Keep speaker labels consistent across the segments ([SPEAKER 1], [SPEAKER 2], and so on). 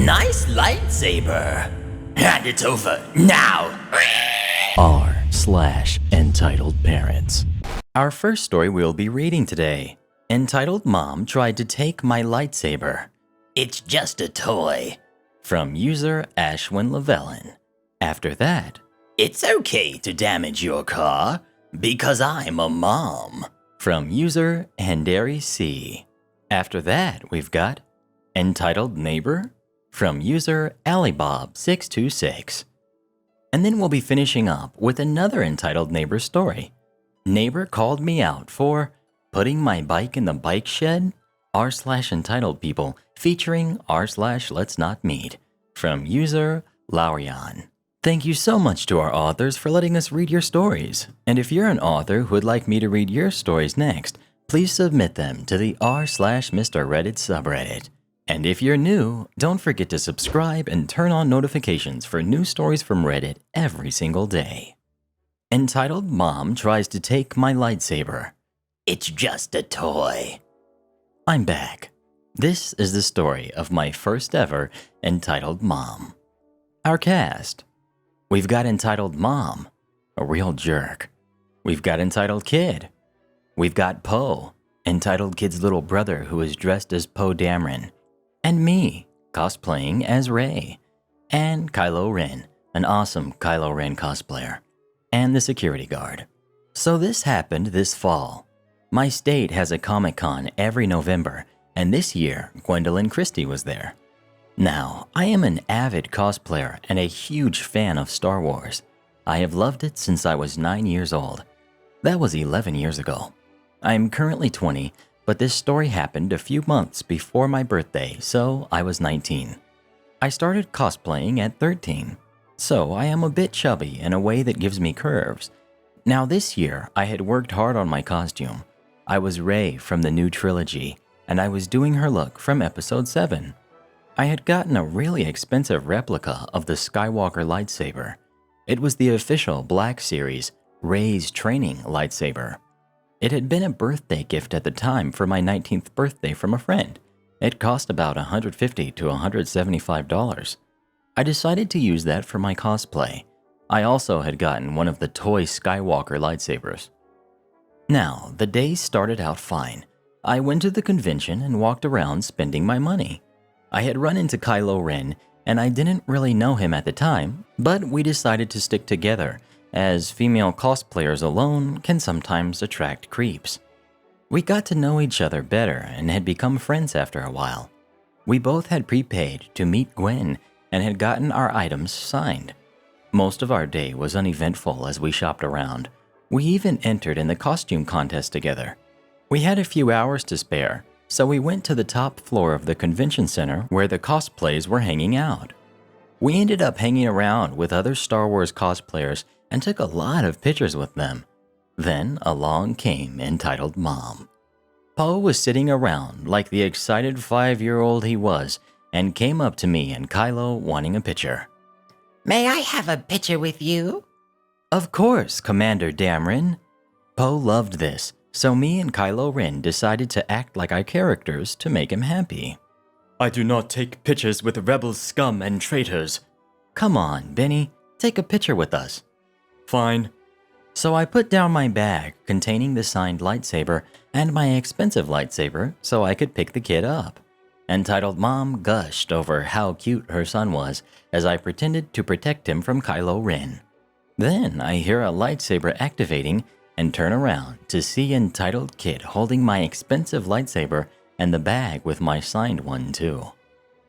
[SPEAKER 1] Nice lightsaber. Hand it over now.
[SPEAKER 2] r/entitled parents. Our first story we'll be reading today, entitled Mom Tried to Take My Lightsaber.
[SPEAKER 1] It's just a toy.
[SPEAKER 2] From user Ashwin Llewellyn. After that,
[SPEAKER 1] It's okay to damage your car because I'm a mom.
[SPEAKER 2] from user Handeri C. After that, we've got entitled Neighbor from user Alibob626. And then we'll be finishing up with another entitled Neighbor story. Neighbor called me out for putting my bike in the bike shed, r/entitled people, featuring r/let's not meet, from user Laurian. Thank you so much to our authors for letting us read your stories. And if you're an author who would like me to read your stories next, please submit them to the r/Mr. Reddit subreddit. And if you're new, don't forget to subscribe and turn on notifications for new stories from Reddit every single day. Entitled Mom Tries to Take My Lightsaber.
[SPEAKER 1] It's just a toy.
[SPEAKER 2] I'm back. This is the story of my first ever entitled Mom. Our cast. We've got entitled Mom, a real jerk. We've got entitled Kid. We've got Poe, entitled Kid's little brother who is dressed as Poe Dameron. And me, cosplaying as Rey. And Kylo Ren, an awesome Kylo Ren cosplayer. And the security guard. So this happened this fall. My state has a Comic-Con every November, and this year, Gwendolyn Christie was there. Now, I am an avid cosplayer and a huge fan of Star Wars. I have loved it since I was 9 years old. That was 11 years ago. I am currently 20, but this story happened a few months before my birthday, so I was 19. I started cosplaying at 13, so I am a bit chubby in a way that gives me curves. Now this year, I had worked hard on my costume. I was Rey from the new trilogy, and I was doing her look from episode 7. I had gotten a really expensive replica of the Skywalker lightsaber. It was the official Black Series Rey's training lightsaber. It had been a birthday gift at the time for my 19th birthday from a friend. It cost about $150 to $175. I decided to use that for my cosplay. I also had gotten one of the toy Skywalker lightsabers. Now, the day started out fine. I went to the convention and walked around spending my money. I had run into Kylo Ren, and I didn't really know him at the time, but we decided to stick together, as female cosplayers alone can sometimes attract creeps. We got to know each other better and had become friends after a while. We both had prepaid to meet Gwen and had gotten our items signed. Most of our day was uneventful as we shopped around. We even entered in the costume contest together. We had a few hours to spare, so we went to the top floor of the convention center where the cosplays were hanging out. We ended up hanging around with other Star Wars cosplayers and took a lot of pictures with them. Then along came entitled Mom. Poe was sitting around like the excited 5-year-old he was and came up to me and Kylo wanting a picture.
[SPEAKER 1] May I have a picture with you?
[SPEAKER 2] Of course, Commander Dameron. Poe loved this, so me and Kylo Ren decided to act like our characters to make him happy. I do not take pictures with rebel scum and traitors. Come on, Benny, take a picture with us. Fine. So I put down my bag containing the signed lightsaber and my expensive lightsaber so I could pick the kid up. Entitled Mom gushed over how cute her son was as I pretended to protect him from Kylo Ren. Then I hear a lightsaber activating and turn around to see entitled Kid holding my expensive lightsaber and the bag with my signed one too.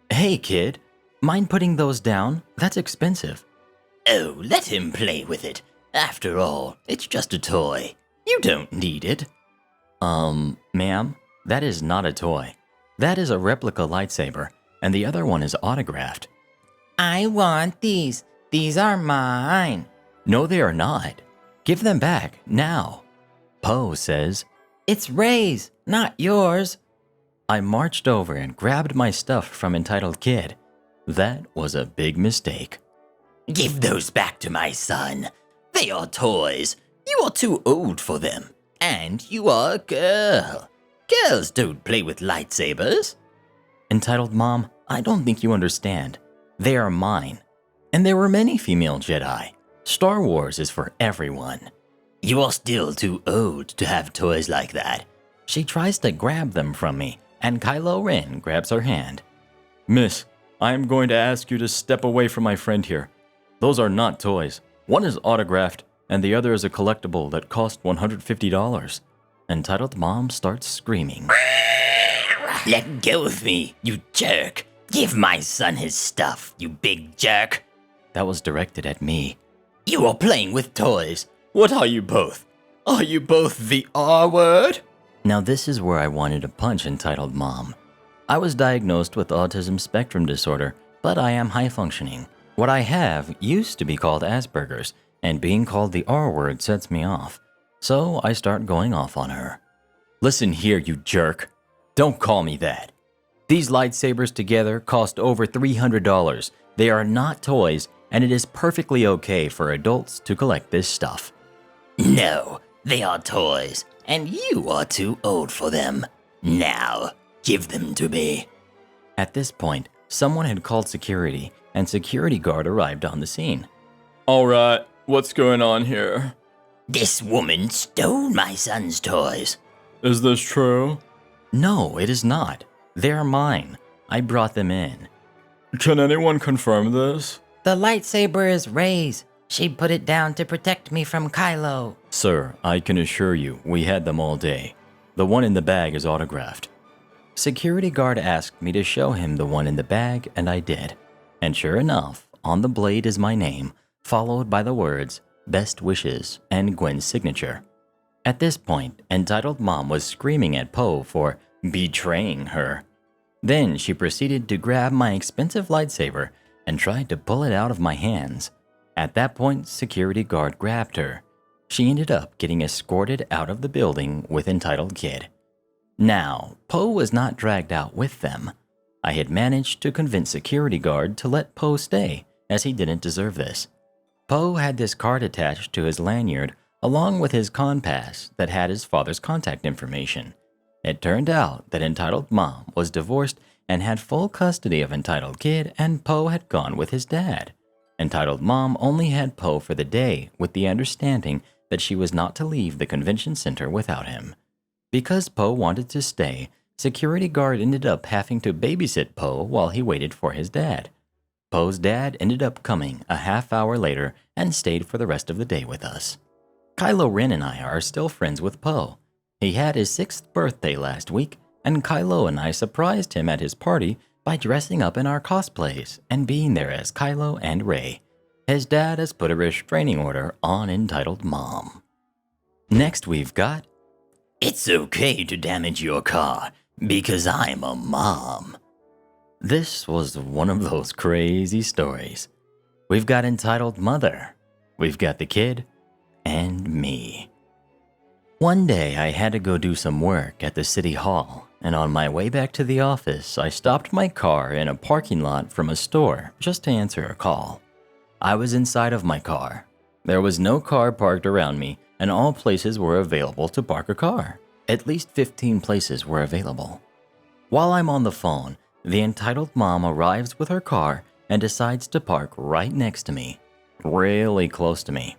[SPEAKER 2] Hey kid, mind putting those down? That's expensive.
[SPEAKER 1] Oh, let him play with it. After all, it's just a toy. You don't need it.
[SPEAKER 2] Ma'am, that is not a toy. That is a replica lightsaber, and the other one is autographed.
[SPEAKER 3] I want these. These are mine.
[SPEAKER 2] No, they are not. Give them back, now. Poe says,
[SPEAKER 3] It's Rey's, not yours.
[SPEAKER 2] I marched over and grabbed my stuff from entitled Kid. That was a big mistake.
[SPEAKER 1] Give those back to my son. They are toys. You are too old for them. And you are a girl. Girls don't play with lightsabers.
[SPEAKER 2] Entitled Mom, I don't think you understand. They are mine. And there were many female Jedi. Star Wars is for everyone.
[SPEAKER 1] You are still too old to have toys like that.
[SPEAKER 2] She tries to grab them from me, and Kylo Ren grabs her hand. Miss, I am going to ask you to step away from my friend here. Those are not toys. One is autographed, and the other is a collectible that cost $150. Entitled Mom starts screaming.
[SPEAKER 1] Let go of me, you jerk. Give my son his stuff, you big jerk.
[SPEAKER 2] That was directed at me.
[SPEAKER 1] You are playing with toys. What are you both? Are you both the R word?
[SPEAKER 2] Now this is where I wanted to punch Entitled Mom. I was diagnosed with autism spectrum disorder, but I am high functioning. What I have used to be called Asperger's, and being called the R word sets me off. So I start going off on her. Listen here, you jerk. Don't call me that. These lightsabers together cost over $300. They are not toys, and it is perfectly okay for adults to collect this stuff.
[SPEAKER 1] No, they are toys, and you are too old for them. Now, give them to me.
[SPEAKER 2] At this point, someone had called security, and security guard arrived on the scene. All right, what's going on here?
[SPEAKER 1] This woman stole my son's toys.
[SPEAKER 2] Is this true? No, it is not. They are mine. I brought them in. Can anyone confirm this?
[SPEAKER 3] The lightsaber is Rey's. She put it down to protect me from Kylo.
[SPEAKER 2] Sir, I can assure you, we had them all day. The one in the bag is autographed. Security guard asked me to show him the one in the bag, and I did. And sure enough, on the blade is my name, followed by the words, Best Wishes, and Gwen's signature. At this point, Entitled Mom was screaming at Poe for betraying her. Then she proceeded to grab my expensive lightsaber and tried to pull it out of my hands. At that point, security guard grabbed her. She ended up getting escorted out of the building with Entitled Kid. Now, Poe was not dragged out with them. I had managed to convince security guard to let Poe stay, as he didn't deserve this. Poe had this card attached to his lanyard along with his con pass that had his father's contact information. It turned out that Entitled Mom was divorced and had full custody of Entitled Kid, and Poe had gone with his dad. Entitled Mom only had Poe for the day, with the understanding that she was not to leave the convention center without him. Because Poe wanted to stay, security guard ended up having to babysit Poe while he waited for his dad. Poe's dad ended up coming a half hour later and stayed for the rest of the day with us. Kylo Ren and I are still friends with Poe. He had his 6th birthday last week, and Kylo and I surprised him at his party by dressing up in our cosplays and being there as Kylo and Rey. His dad has put a restraining order on Entitled Mom. Next we've got...
[SPEAKER 1] It's okay to damage your car, because I'm a mom.
[SPEAKER 2] This was one of those crazy stories. We've got Entitled Mother, we've got the kid, and me. One day I had to go do some work at the city hall, and on my way back to the office, I stopped my car in a parking lot from a store just to answer a call. I was inside of my car. There was no car parked around me, and all places were available to park a car. At least 15 places were available. While I'm on the phone, the Entitled Mom arrives with her car and decides to park right next to me, really close to me.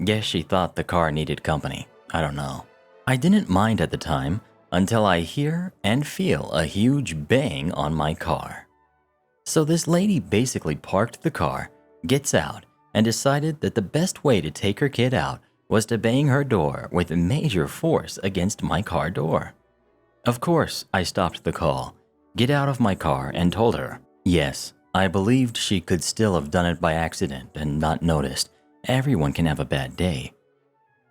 [SPEAKER 2] Guess she thought the car needed company. I don't know. I didn't mind at the time until I hear and feel a huge bang on my car. So this lady basically parked the car, gets out, and decided that the best way to take her kid out was to bang her door with major force against my car door. Of course, I stopped the call, get out of my car, and told her, yes, I believed she could still have done it by accident and not noticed. Everyone can have a bad day.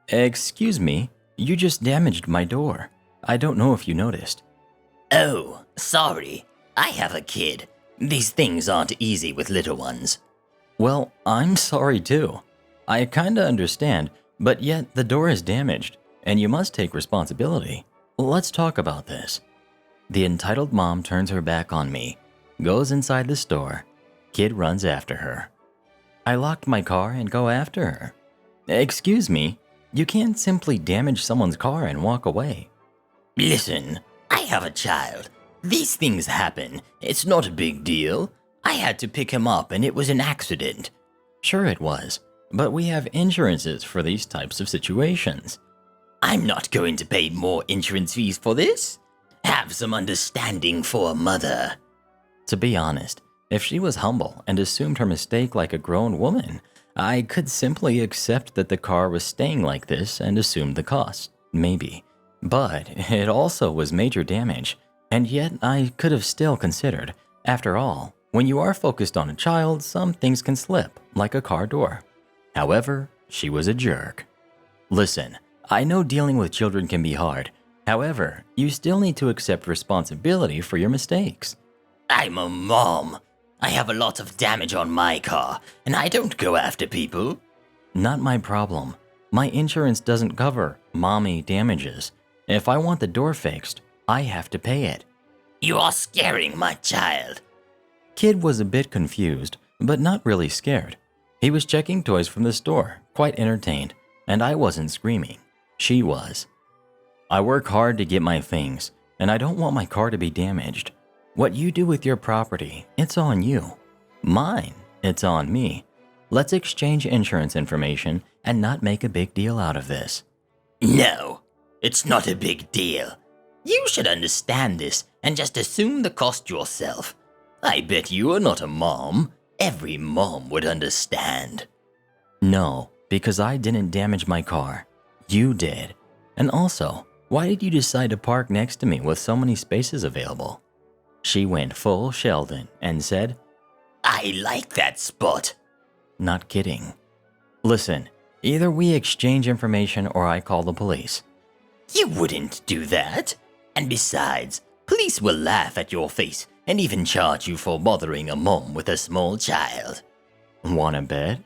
[SPEAKER 2] Excuse me, you just damaged my door. I don't know if you noticed.
[SPEAKER 1] Oh, sorry. I have a kid. These things aren't easy with little ones.
[SPEAKER 2] Well, I'm sorry too. I kinda understand, but yet the door is damaged, and you must take responsibility. Let's talk about this. The Entitled Mom turns her back on me, goes inside the store. Kid runs after her. I locked my car and go after her. Excuse me, you can't simply damage someone's car and walk away.
[SPEAKER 1] Listen, I have a child. These things happen. It's not a big deal. I had to pick him up and it was an accident.
[SPEAKER 2] Sure it was, but we have insurances for these types of situations.
[SPEAKER 1] I'm not going to pay more insurance fees for this. Have some understanding for a mother.
[SPEAKER 2] To be honest, if she was humble and assumed her mistake like a grown woman, I could simply accept that the car was staying like this and assume the cost, maybe. But it also was major damage, and yet I could have still considered. After all, when you are focused on a child, some things can slip, like a car door. However, she was a jerk. Listen, I know dealing with children can be hard. However, you still need to accept responsibility for your mistakes.
[SPEAKER 1] I'm a mom. I have a lot of damage on my car, and I don't go after people.
[SPEAKER 2] Not my problem. My insurance doesn't cover mommy damages. If I want the door fixed, I have to pay it.
[SPEAKER 1] You are scaring my child.
[SPEAKER 2] Kid was a bit confused, but not really scared. He was checking toys from the store, quite entertained, and I wasn't screaming. She was. I work hard to get my things, and I don't want my car to be damaged. What you do with your property, it's on you. Mine, it's on me. Let's exchange insurance information and not make a big deal out of this.
[SPEAKER 1] No, it's not a big deal. You should understand this and just assume the cost yourself. I bet you are not a mom. Every mom would understand.
[SPEAKER 2] No, because I didn't damage my car. You did. And also, why did you decide to park next to me with so many spaces available? She went full Sheldon and said,
[SPEAKER 1] I like that spot.
[SPEAKER 2] Not kidding. Listen, either we exchange information or I call the police.
[SPEAKER 1] You wouldn't do that. And besides, police will laugh at your face and even charge you for bothering a mom with a small child.
[SPEAKER 2] Wanna bet?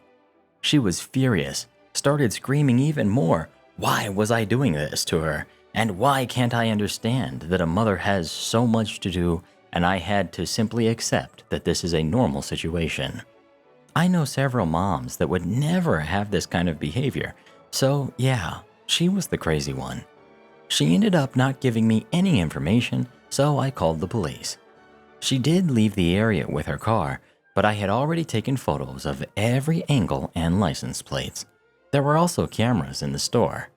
[SPEAKER 2] She was furious, started screaming even more. Why was I doing this to her? And why can't I understand that a mother has so much to do and I had to simply accept that this is a normal situation? I know several moms that would never have this kind of behavior, so yeah, she was the crazy one. She ended up not giving me any information, so I called the police. She did leave the area with her car, but I had already taken photos of every angle and license plates. There were also cameras in the store.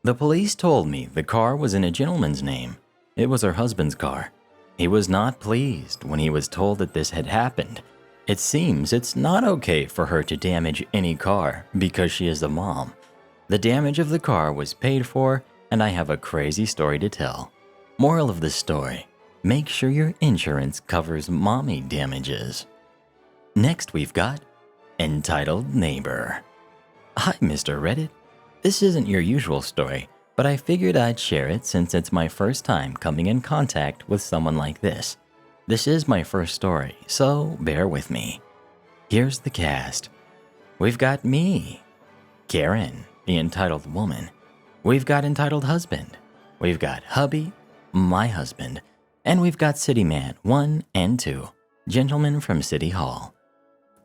[SPEAKER 2] The police told me the car was in a gentleman's name. It was her husband's car. He was not pleased when he was told that this had happened. It seems it's not okay for her to damage any car because she is a mom. The damage of the car was paid for, and I have a crazy story to tell. Moral of the story: make sure your insurance covers mommy damages. Next we've got Entitled Neighbor. Hi, Mr. Reddit. This isn't your usual story, but I figured I'd share it since it's my first time coming in contact with someone like this. This is my first story, so bear with me. Here's the cast. We've got me, Karen, the entitled woman. We've got entitled husband. We've got hubby, my husband. And we've got City Man 1 and 2, gentlemen from City Hall.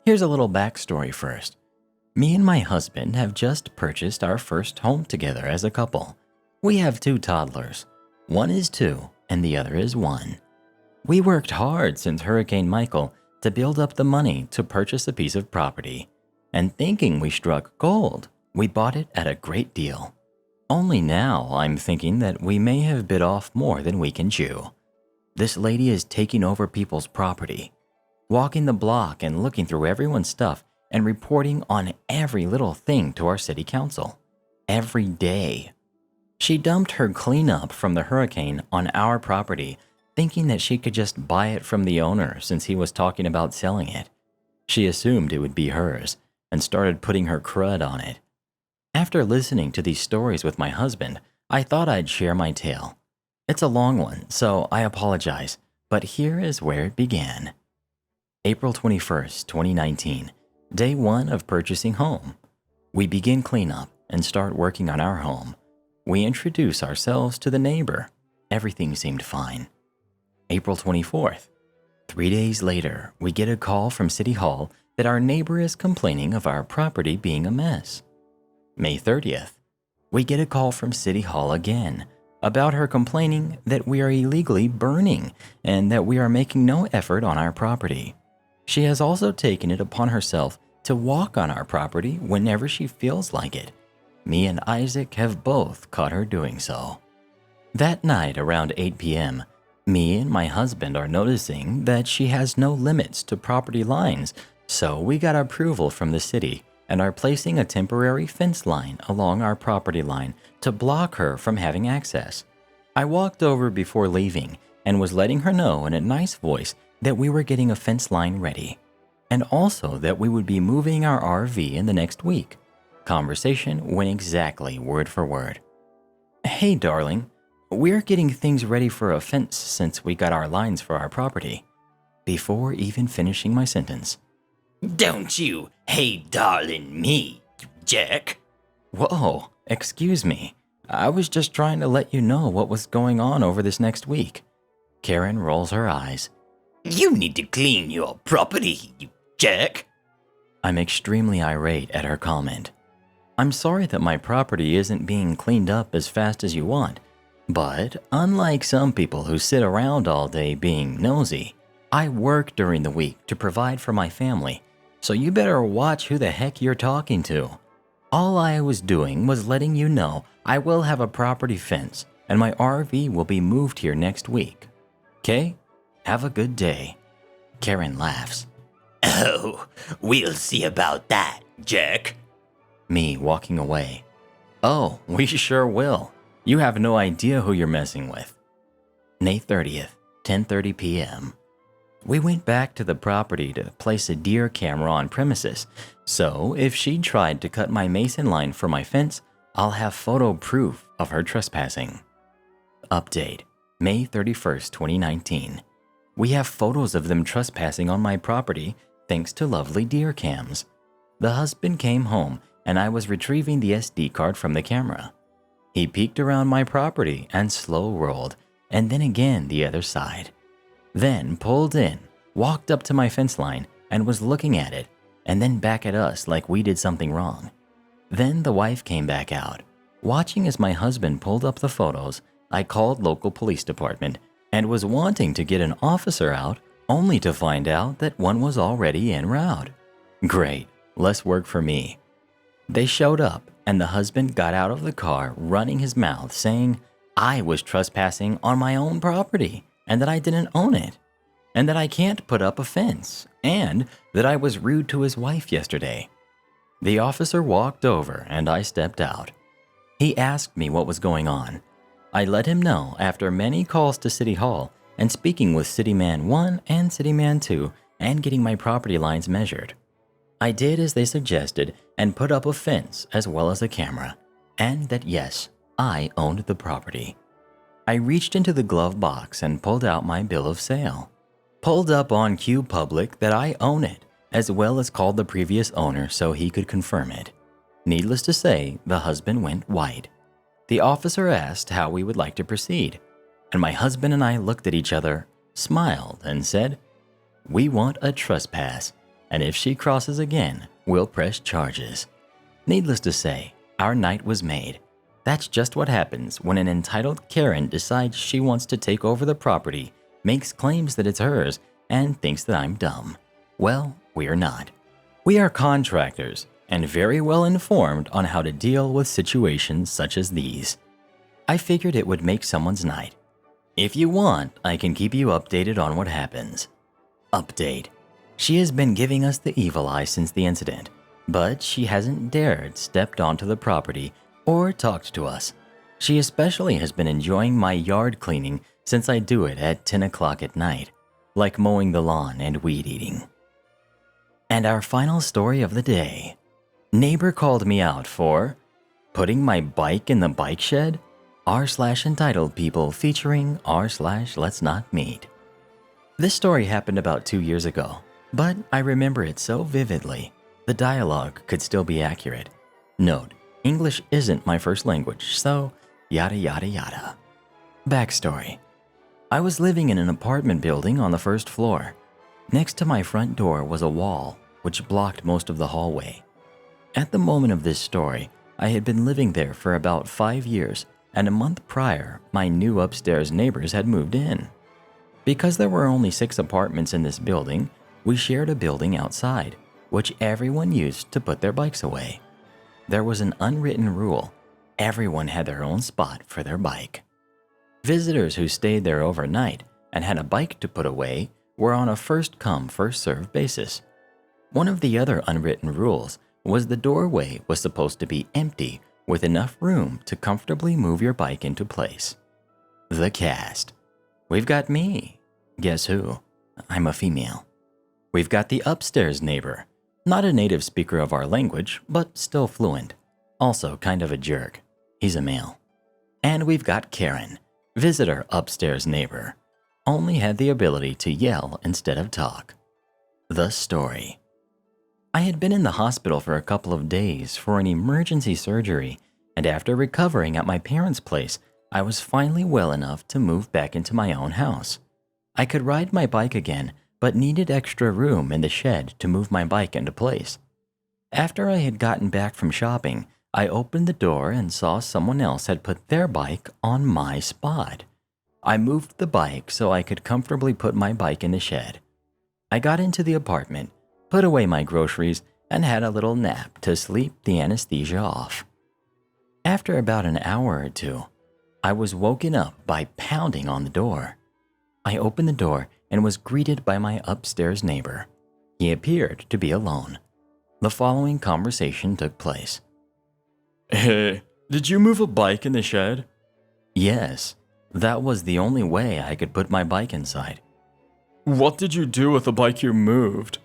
[SPEAKER 2] Here's a little backstory first. Me and my husband have just purchased our first home together as a couple. We have 2 toddlers. One is 2 and the other is 1. We worked hard since Hurricane Michael to build up the money to purchase a piece of property. And thinking we struck gold, we bought it at a great deal. Only now I'm thinking that we may have bit off more than we can chew. This lady is taking over people's property, walking the block and looking through everyone's stuff and reporting on every little thing to our city council. Every day. She dumped her cleanup from the hurricane on our property, thinking that she could just buy it from the owner since he was talking about selling it. She assumed it would be hers and started putting her crud on it. After listening to these stories with my husband, I thought I'd share my tale. It's a long one, so I apologize, but here is where it began. April 21st, 2019, day 1 of purchasing home. We begin cleanup and start working on our home. We introduce ourselves to the neighbor. Everything seemed fine. April 24th, 3 days later, we get a call from City Hall that our neighbor is complaining of our property being a mess. May 30th, we get a call from City Hall again. about her complaining that we are illegally burning and that we are making no effort on our property. She has also taken it upon herself to walk on our property whenever she feels like it. Me and Isaac have both caught her doing so. That night around 8 p.m., me and my husband are noticing that she has no limits to property lines, so we got approval from the city and are placing a temporary fence line along our property line to block her from having access. I walked over before leaving and was letting her know in a nice voice that we were getting a fence line ready, and also that we would be moving our RV in the next week. Conversation went exactly word for word. "Hey, darling, we're getting things ready for a fence since we got our lines for our property." Before even finishing my sentence.
[SPEAKER 1] Don't you, hey darling me, you jerk.
[SPEAKER 2] Whoa, excuse me. I was just trying to let you know what was going on over this next week. Karen rolls her eyes.
[SPEAKER 1] You need to clean your property, you jerk.
[SPEAKER 2] I'm extremely irate at her comment. I'm sorry that my property isn't being cleaned up as fast as you want, but unlike some people who sit around all day being nosy, I work during the week to provide for my family, so you better watch who the heck you're talking to. All I was doing was letting you know I will have a property fence and my RV will be moved here next week. Okay? Have a good day. Karen laughs.
[SPEAKER 1] Oh, we'll see about that, jerk.
[SPEAKER 2] Me walking away. Oh, we sure will. You have no idea who you're messing with. May 30th, 10:30 p.m. We went back to the property to place a deer camera on premises, so if she tried to cut my mason line for my fence, I'll have photo proof of her trespassing. Update, May 31st, 2019. We have photos of them trespassing on my property thanks to lovely deer cams. The husband came home and I was retrieving the SD card from the camera. He peeked around my property and slow rolled, and then again the other side. Then pulled in, walked up to my fence line and was looking at it, and then back at us like we did something wrong. Then the wife came back out. Watching as my husband pulled up the photos, I called local police department and was wanting to get an officer out only to find out that one was already en route. Great, less work for me. They showed up and the husband got out of the car running his mouth saying I was trespassing on my own property and that I didn't own it, and that I can't put up a fence, and that I was rude to his wife yesterday. The officer walked over and I stepped out. He asked me what was going on. I let him know after many calls to City Hall and speaking with City Man 1 and City Man 2 and getting my property lines measured. I did as they suggested and put up a fence as well as a camera, and that yes, I owned the property. I reached into the glove box and pulled out my bill of sale. Pulled up on Q Public that I own it, as well as called the previous owner so he could confirm it. Needless to say, the husband went white. The officer asked how we would like to proceed, and my husband and I looked at each other, smiled, and said, "We want a trespass, and if she crosses again, we'll press charges." Needless to say, our night was made. That's just what happens when an entitled Karen decides she wants to take over the property, makes claims that it's hers, and thinks that I'm dumb. Well, we're not. We are contractors and very well informed on how to deal with situations such as these. I figured it would make someone's night. If you want, I can keep you updated on what happens. Update. She has been giving us the evil eye since the incident, but she hasn't dared stepped onto the property or talked to us. She especially has been enjoying my yard cleaning since I do it at 10 o'clock at night, like mowing the lawn and weed eating. And our final story of the day. Neighbor called me out for putting my bike in the bike shed, r/entitled people featuring r/let's not meet. This story happened about 2 years ago, but I remember it so vividly, the dialogue could still be accurate. Note, English isn't my first language, so yada yada yada. Backstory. I was living in an apartment building on the first floor. Next to my front door was a wall, which blocked most of the hallway. At the moment of this story, I had been living there for about 5 years, and a month prior, my new upstairs neighbors had moved in. Because there were only 6 apartments in this building, we shared a building outside, which everyone used to put their bikes away. There was an unwritten rule: everyone had their own spot for their bike. Visitors who stayed there overnight and had a bike to put away were on a first-come, first-served basis. One of the other unwritten rules was the doorway was supposed to be empty with enough room to comfortably move your bike into place. The cast. We've got me. Guess who? I'm a female. We've got the upstairs neighbor. Not a native speaker of our language, but still fluent. Also kind of a jerk. He's a male. And we've got Karen, visitor upstairs neighbor. Only had the ability to yell instead of talk. The story. I had been in the hospital for a couple of days for an emergency surgery, and after recovering at my parents' place, I was finally well enough to move back into my own house. I could ride my bike again, but needed extra room in the shed to move my bike into place. After I had gotten back from shopping, I opened the door and saw someone else had put their bike on my spot. I moved the bike so I could comfortably put my bike in the shed. I got into the apartment, put away my groceries, and had a little nap to sleep the anesthesia off. After about an hour or two, I was woken up by pounding on the door. I opened the door and was greeted by my upstairs neighbor. He appeared to be alone. The following conversation took place.
[SPEAKER 4] Hey, did you move a bike in the shed?
[SPEAKER 2] Yes, that was the only way I could put my bike inside.
[SPEAKER 4] What did you do with the bike you moved?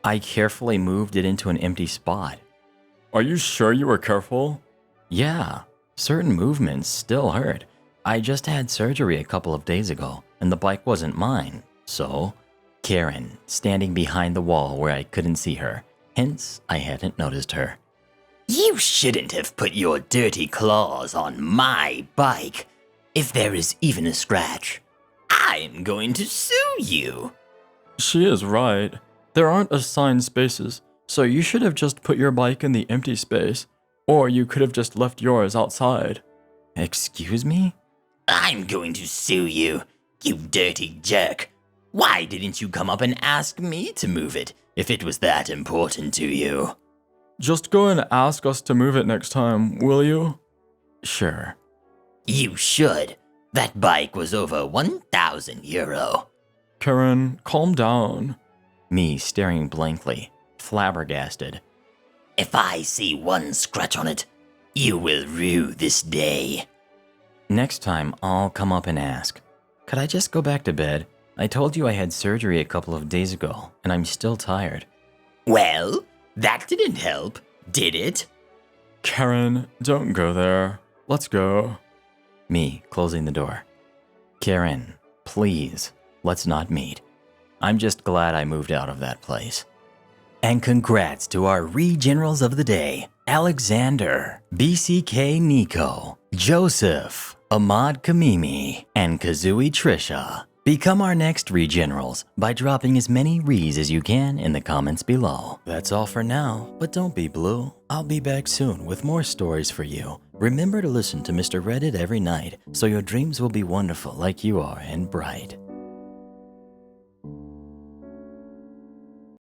[SPEAKER 2] I carefully moved it into an empty spot.
[SPEAKER 4] Are you sure you were careful?
[SPEAKER 2] Yeah, certain movements still hurt. I just had surgery a couple of days ago, and the bike wasn't mine, so... Karen, standing behind the wall where I couldn't see her, hence I hadn't noticed her.
[SPEAKER 1] You shouldn't have put your dirty claws on my bike. If there is even a scratch, I'm going to sue you.
[SPEAKER 4] She is right. There aren't assigned spaces, so you should have just put your bike in the empty space, or you could have just left yours outside.
[SPEAKER 2] Excuse me?
[SPEAKER 1] I'm going to sue you, you dirty jerk. Why didn't you come up and ask me to move it if it was that important to you?
[SPEAKER 4] Just go and ask us to move it next time, will you?
[SPEAKER 2] Sure.
[SPEAKER 1] You should. That bike was over 1,000 euro.
[SPEAKER 4] Karen, calm down.
[SPEAKER 2] Me staring blankly, flabbergasted.
[SPEAKER 1] If I see one scratch on it, you will rue this day.
[SPEAKER 2] Next time, I'll come up and ask. Could I just go back to bed? I told you I had surgery a couple of days ago, and I'm still tired.
[SPEAKER 1] Well, that didn't help, did it?
[SPEAKER 4] Karen, don't go there. Let's go.
[SPEAKER 2] Me closing the door. Karen, please, let's not meet. I'm just glad I moved out of that place.
[SPEAKER 1] And congrats to our Regenerals of the day, Alexander, BCK Nico, Joseph, Ahmad Kamimi, and Kazui Trisha. Become our next Regenerals by dropping as many Rees as you can in the comments below. That's all for now, but don't be blue. I'll be back soon with more stories for you. Remember to listen to Mr. Reddit every night so your dreams will be wonderful like you are and bright.